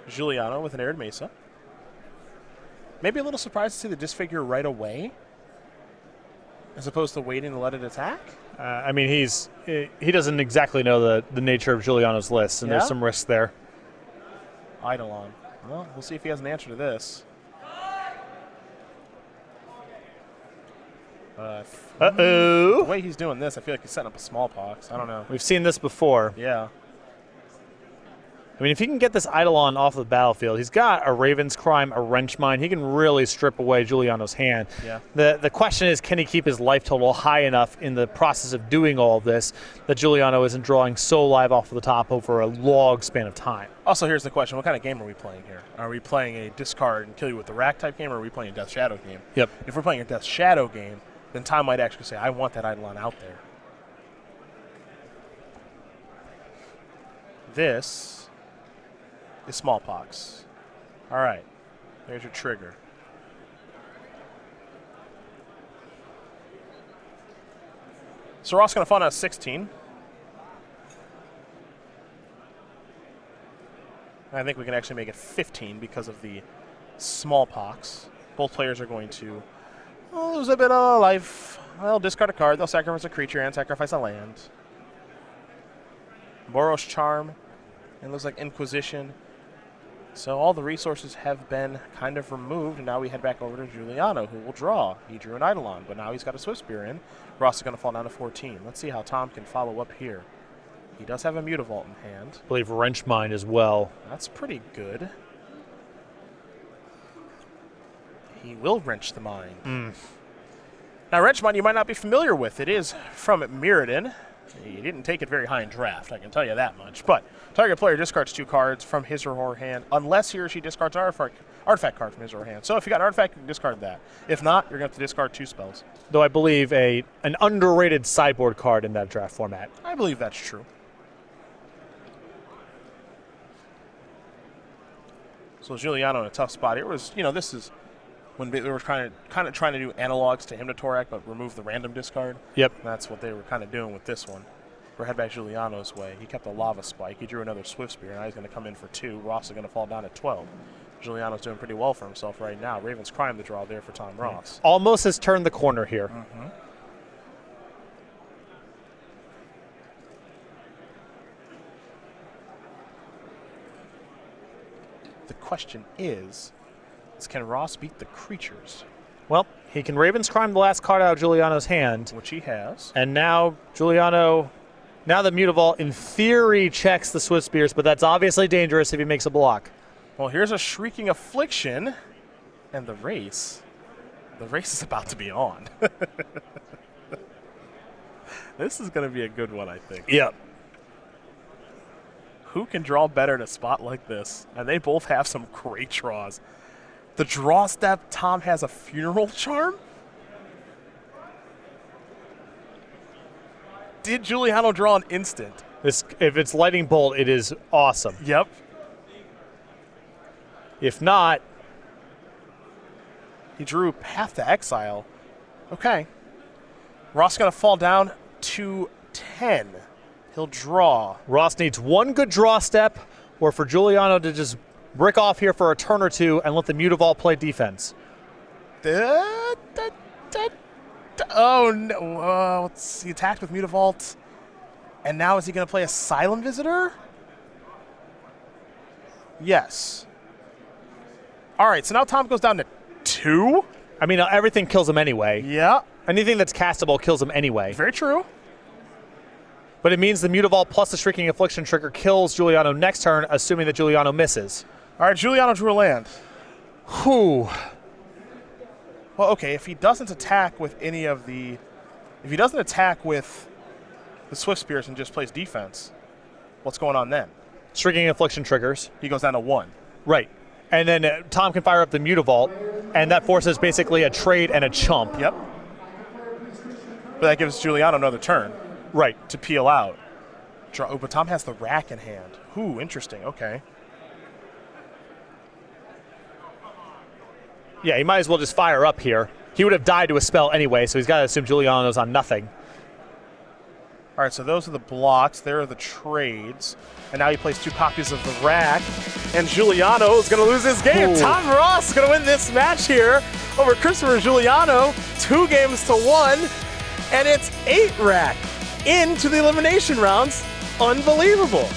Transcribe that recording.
Juliano with an Arid Mesa. Maybe a little surprised to see the disfigure right away, as opposed to waiting to let it attack. I mean, he doesn't exactly know the nature of Juliano's list, and there's some risk there. Eidolon. Well, we'll see if he has an answer to this. Uh-oh. The way he's doing this, I feel like he's setting up a smallpox. I don't know. We've seen this before. Yeah. I mean, if he can get this Eidolon off the battlefield, he's got a Raven's Crime, a Wrench Mine. He can really strip away Juliano's hand. Yeah. The question is, can he keep his life total high enough in the process of doing all of this that Juliano isn't drawing so live off of the top over a long span of time? Also, here's the question. What kind of game are we playing here? Are we playing a discard and kill you with the rack type game, or are we playing a Death Shadow game? Yep. If we're playing a Death Shadow game, then Tom might actually say, I want that Eidolon out there. This is smallpox. All right, there's your trigger. So Ross going to fund out 16. I think we can actually make it 15 because of the smallpox. Both players are going to lose a bit of life. They'll discard a card, they'll sacrifice a creature and sacrifice a land. Boros Charm, and looks like Inquisition. So all the resources have been kind of removed, and now we head back over to Juliano, who will draw. He drew an Eidolon, but now he's got a Swift Spear in. Ross is going to fall down to 14. Let's see how Tom can follow up here. He does have a Mutavault in hand. I believe Wrench Mine as well. That's pretty good. He will Wrench the Mine. Now, Wrench Mine you might not be familiar with. It is from Mirrodin. He didn't take it very high in draft, I can tell you that much. But target player discards 2 cards from his or her hand unless he or she discards an artifact card from his or her hand. So if you got an artifact, you can discard that. If not, you're going to have to discard 2 spells. Though I believe an underrated sideboard card in that draft format. I believe that's true. So Juliano in a tough spot. It was, this is when they were kind of trying to do analogs to Hymn to Torak, but remove the random discard. Yep. And that's what they were kind of doing with this one. We're head back Juliano's way. He kept a Lava Spike. He drew another Swift Spear. Now he's going to come in for 2. Ross is going to fall down at 12. Juliano's doing pretty well for himself right now. Raven's Crime the draw there for Tom Ross. Almost has turned the corner here. The question is can Ross beat the creatures? Well, he can Raven's Crime the last card out of Juliano's hand. Which he has. And now Juliano, now the Mutavault in theory checks the Swift Spears, but that's obviously dangerous if he makes a block. Well, here's a Shrieking Affliction, and the race is about to be on. This is going to be a good one, I think. Yep. Who can draw better in a spot like this? And they both have some great draws. The draw step, Tom has a Funeral Charm? Did Juliano draw an instant? If it's Lightning Bolt, it is awesome. Yep. If not, he drew Path to Exile. Okay. Ross going to fall down to 10. He'll draw. Ross needs one good draw step, or for Juliano to just brick off here for a turn or 2 and let the Mutavault play defense. Oh, no. He attacked with Mutavault. And now is he going to play Asylum Visitor? Yes. All right, so now Tom goes down to 2. I mean, everything kills him anyway. Yeah. Anything that's castable kills him anyway. Very true. But it means the Mutavault plus the Shrieking Affliction trigger kills Juliano next turn, assuming that Juliano misses. All right, Juliano drew a land. Whew. Well, okay, if he doesn't attack with any of the... If he doesn't attack with the Swift Spears and just plays defense, what's going on then? Shrieking Affliction triggers. He goes down to 1. Right. And then Tom can fire up the Mutavault, and that forces basically a trade and a chump. Yep. But that gives Juliano another turn. Right. To peel out. Oh, but Tom has the rack in hand. Ooh, interesting. Okay. Yeah, he might as well just fire up here. He would have died to a spell anyway, so he's got to assume Juliano's on nothing. All right, so those are the blocks. There are the trades. And now he plays 2 copies of the rack. And Juliano is going to lose his game. Ooh. Tom Ross is going to win this match here over Christopher Juliano. 2 games to 1. And it's 8 rack into the elimination rounds. Unbelievable.